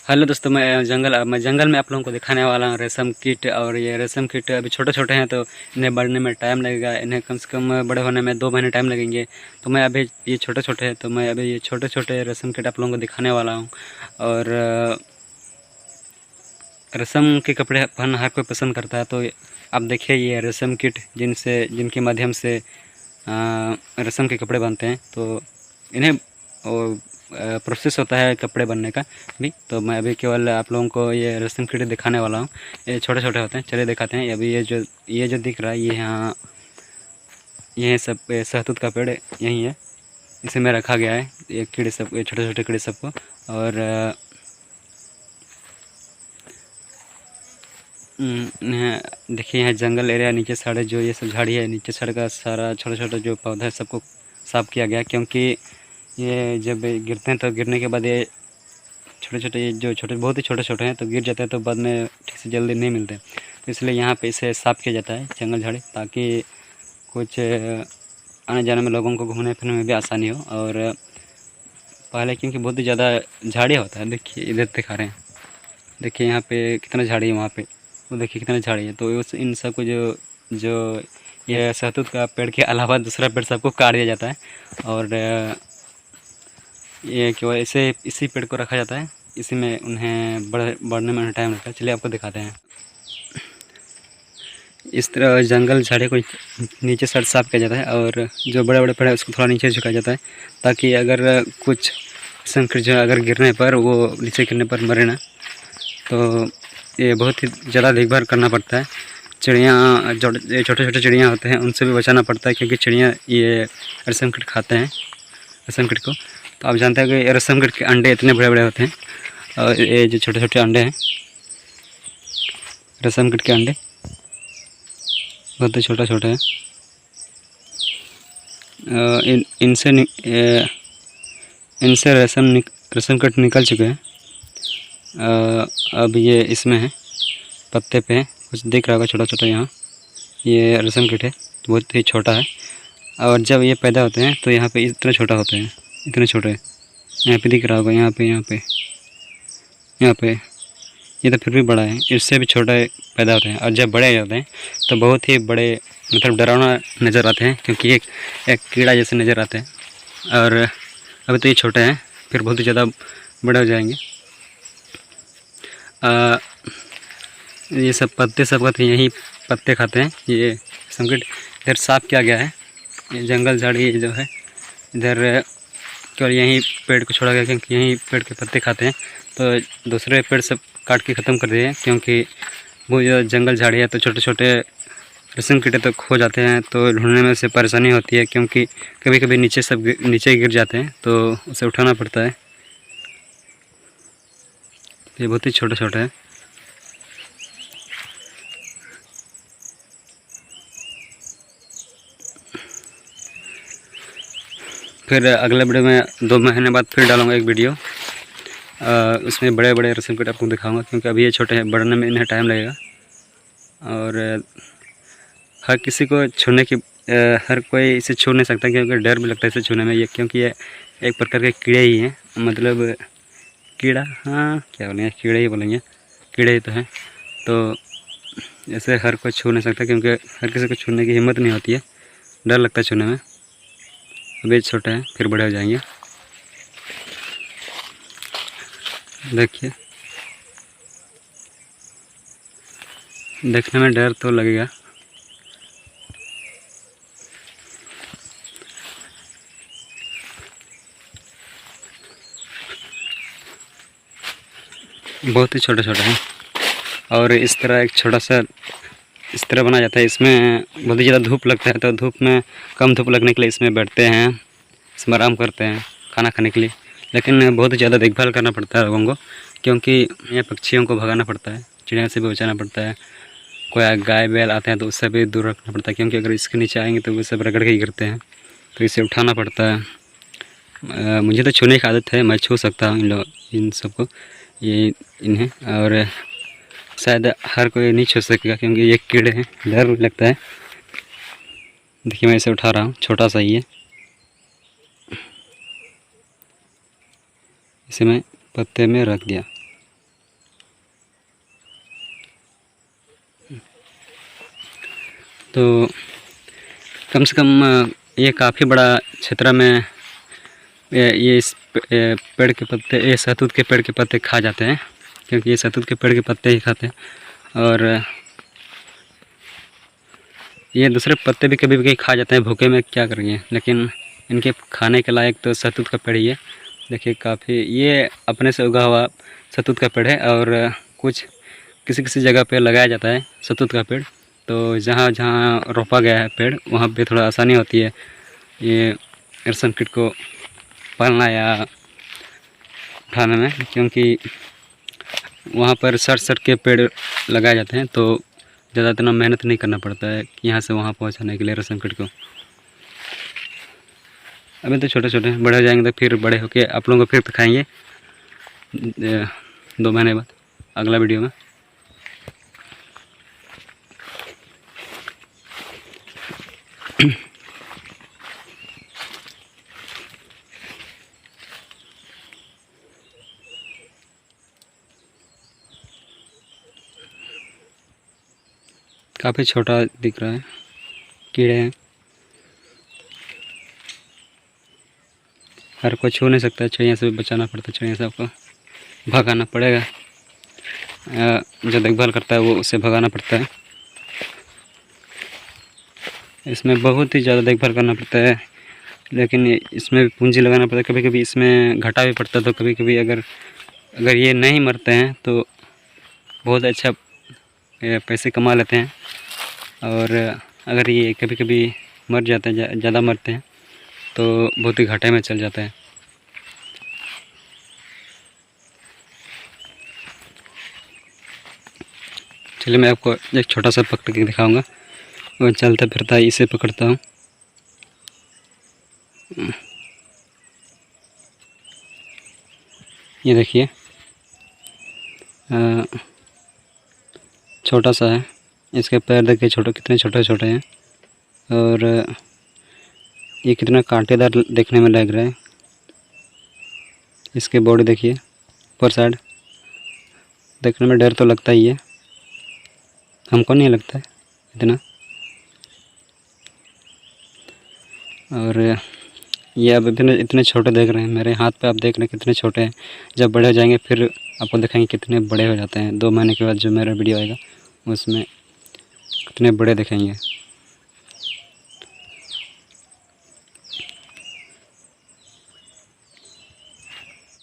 Hello दोस्तों, मैं जंगल में आप लोगों को दिखाने वाला हूँ रेशम कीट। और ये रेशम कीट अभी छोटे छोटे हैं तो इन्हें बढ़ने में टाइम लगेगा। इन्हें कम से कम बड़े होने में 2 महीने टाइम लगेंगे। तो मैं अभी ये छोटे छोटे हैं तो मैं अभी ये छोटे छोटे रेशम कीट आप लोगों को दिखाने वाला हूँ। और रेशम के कपड़े पहनना हर कोई पसंद करता है। तो आप देखिए ये रेशम कीट जिनके माध्यम से रेशम के कपड़े बनते हैं। तो इन्हें प्रोसेस होता है कपड़े बनने का भी। तो मैं अभी केवल आप लोगों को ये रेशम कीट दिखाने वाला हूँ। ये छोटे छोटे होते हैं, चलिए दिखाते हैं। अभी ये जो दिख रहा है ये यहाँ ये सब शहतूत का पेड़ यही है, इसे में रखा गया है ये कीड़े सब, ये छोटे छोटे कीड़े सबको। और देखिए यहाँ जंगल एरिया, नीचे सारे जो ये सब झाड़ी है, नीचे सारे का सारा छोटा छोटा जो पौधा है सबको साफ़ किया गया। क्योंकि ये जब गिरते हैं तो गिरने के बाद ये छोटे छोटे जो छोटे बहुत ही छोटे छोटे हैं तो गिर जाते हैं तो बाद में ठीक से जल्दी नहीं मिलते। तो इसलिए यहाँ पे इसे साफ़ किया जाता है जंगल झाड़ी, ताकि कुछ आने जाने में लोगों को घूमने फिरने में भी आसानी हो। और पहले क्योंकि बहुत ही ज़्यादा झाड़ियाँ होता है, देखिए इधर दिखा रहे हैं, देखिए यहाँ पे कितना झाड़ी है, वहाँ पे वो देखिए कितना झाड़ी है। तो उस इन सब को जो जो ये शहतूत का पेड़ के अलावा दूसरा पेड़ सबको काट दिया जाता है। और ये केवल इसी पेड़ को रखा जाता है, इसी में उन्हें बढ़ने में टाइम लगता है। चलिए आपको दिखाते हैं। इस तरह जंगल झाड़ी को नीचे साइड साफ किया जाता है और जो बड़े बड़े पेड़ है उसको थोड़ा नीचे झुकाया जाता है, ताकि अगर कुछ संकट जो अगर गिरने पर वो नीचे गिरने पर मरे ना। तो ये बहुत ही ज़्यादा देखभाल करना पड़ता है। चिड़ियाँ जो छोटे छोटे चिड़ियाँ होते हैं उनसे भी बचाना पड़ता है, क्योंकि चिड़ियाँ ये रेशम कीट खाते हैं रेशम कीट को। तो आप जानते हैं कि रेशम कीट के अंडे इतने बड़े बड़े होते हैं, और ये जो छोटे छोटे अंडे हैं रेशम कीट के अंडे बहुत ही छोटा छोटा है। इनसे रेशम कीट निकल चुके हैं। अब ये इसमें है, पत्ते पे है, कुछ दिख रहा होगा छोटा छोटा। यहाँ ये रेशम कीट है, बहुत ही छोटा है। और जब ये पैदा होते हैं तो यहाँ पे इतना छोटा होते हैं, इतने छोटे। यहाँ पे दिख रहा होगा, यहाँ पे ये तो फिर भी बड़ा है, इससे भी छोटे पैदा होते हैं। और जब बड़े जाते हैं तो बहुत ही बड़े, मतलब डरावना नज़र आते हैं, क्योंकि एक कीड़ा जैसे नज़र आते हैं। और अभी तो ये छोटे हैं, फिर बहुत ही ज़्यादा बड़े हो जाएंगे। ये सब पत्ते सब खाते हैं, यही पत्ते खाते हैं। ये संकट इधर साफ किया गया है, ये जंगल झाड़ी जो है इधर केवल यहीं पेड़ को छोड़ा गया, क्योंकि यहीं पेड़ के पत्ते खाते हैं। तो दूसरे पेड़ सब काट के ख़त्म कर दिए, क्योंकि वो जो जंगल झाड़ी है तो छोटे छोटे रेशम कीड़े तो खो जाते हैं, तो ढूंढने में से परेशानी होती है, क्योंकि कभी कभी नीचे गिर जाते हैं तो उसे उठाना पड़ता है। ये बहुत ही छोटे छोटे हैं। फिर अगले वीडियो में 2 महीने बाद फिर डालूँगा एक वीडियो, उसमें बड़े बड़े रेशम कीट आपको दिखाऊंगा, क्योंकि अभी ये छोटे हैं, बढ़ने में इन्हें टाइम लगेगा। और हर किसी को छूने की हर कोई इसे छू नहीं सकता, क्योंकि डर भी लगता है इसे छूने में। ये क्योंकि ये एक प्रकार के कीड़े ही हैं, मतलब कीड़ा, हाँ क्या बोलेंगे, कीड़े ही बोलेंगे, कीड़े ही तो हैं। तो ऐसे हर कोई छू नहीं सकता, क्योंकि हर किसी को छूने की हिम्मत नहीं होती है, डर लगता है छूने में। अभी छोटे हैं, फिर बड़े हो जाएंगे। देखिए, देखने में डर तो लगेगा। बहुत ही छोटे छोटे हैं। और इस तरह एक छोटा सा इस तरह बनाया जाता है। इसमें बहुत ही ज़्यादा धूप लगता है, तो धूप में कम धूप लगने के लिए इसमें बैठते हैं, इसमें आराम करते हैं खाना खाने के लिए। लेकिन बहुत ही ज़्यादा देखभाल करना पड़ता है लोगों को, क्योंकि ये पक्षियों को भगाना पड़ता है, चिड़िया से भी बचाना पड़ता है। कोई गाय बैल आते हैं तो उससे भी दूर रखना पड़ता है, क्योंकि अगर इसके नीचे आएंगे तो वो सब रगड़ के ही गिरते हैं, तो इसे उठाना पड़ता है। मुझे तो छूने की आदत है, मैं छू सकता हूँ इन सबको, ये इन्हें। और शायद हर कोई नहीं छू सकेगा, क्योंकि ये कीड़े हैं, डर लगता है। देखिए मैं इसे उठा रहा हूँ, छोटा सा ही है, इसे मैं पत्ते में रख दिया। तो कम से कम ये काफ़ी बड़ा क्षेत्र में ये इस पेड़ के पत्ते, ये शहतूत के पेड़ के पत्ते खा जाते हैं, क्योंकि ये शहतूत के पेड़ के पत्ते ही खाते हैं। और ये दूसरे पत्ते भी कभी कभी खा जाते हैं, भूखे में क्या करेंगे, लेकिन इनके खाने के लायक तो शहतूत का पेड़ ही है। देखिए काफ़ी ये अपने से उगा हुआ शहतूत का पेड़ है, और कुछ किसी किसी जगह पे लगाया जाता है शहतूत का पेड़। तो जहाँ जहाँ रोपा गया है पेड़ वहाँ पे थोड़ा आसानी होती है ये रेशम कीट को पालना या उठाने में, क्योंकि वहाँ पर सट के पेड़ लगाए जाते हैं, तो ज़्यादा इतना मेहनत नहीं करना पड़ता है कि यहाँ से वहाँ पहुँचाने के लिए रेशम कीट को। अभी तो छोटे छोटे, बड़े हो जाएंगे तो फिर बड़े होके आप लोगों को फिर दिखाएंगे 2 महीने बाद अगला वीडियो में। काफ़ी छोटा दिख रहा है, कीड़े हैं, हर कोई छू नहीं सकता, चिड़िया से भी बचाना पड़ता है, चिड़िया से आपको भगाना पड़ेगा, जो देखभाल करता है वो उसे भगाना पड़ता है। इसमें बहुत ही ज़्यादा देखभाल करना पड़ता है, लेकिन इसमें भी पूंजी लगाना पड़ता है, कभी कभी इसमें घाटा भी पड़ता है। तो कभी कभी अगर ये नहीं मरते हैं तो बहुत अच्छा पैसे कमा लेते हैं, और अगर ये कभी कभी मर जाते हैं, ज़्यादा मरते हैं, तो बहुत ही घाटे में चल जाता है। चलिए मैं आपको एक छोटा सा पकड़ के दिखाऊंगा, और चलता फिरता इसे पकड़ता हूँ। ये देखिए छोटा सा है, इसके पैर देखिए छोटे, कितने छोटे छोटे हैं, और ये कितना कांटेदार देखने में लग रहा है। इसके बॉडी देखिए ऊपर साइड, देखने में डर तो लगता ही है, हमको नहीं लगता है इतना। और ये अब इतने छोटे देख रहे हैं, मेरे हाथ पे आप देख रहे हैं कितने छोटे हैं। जब बड़े हो जाएंगे फिर आपको दिखाएंगे कितने बड़े हो जाते हैं। 2 महीने के बाद जो मेरा वीडियो आएगा उसमें कितने बड़े दिखेंगे।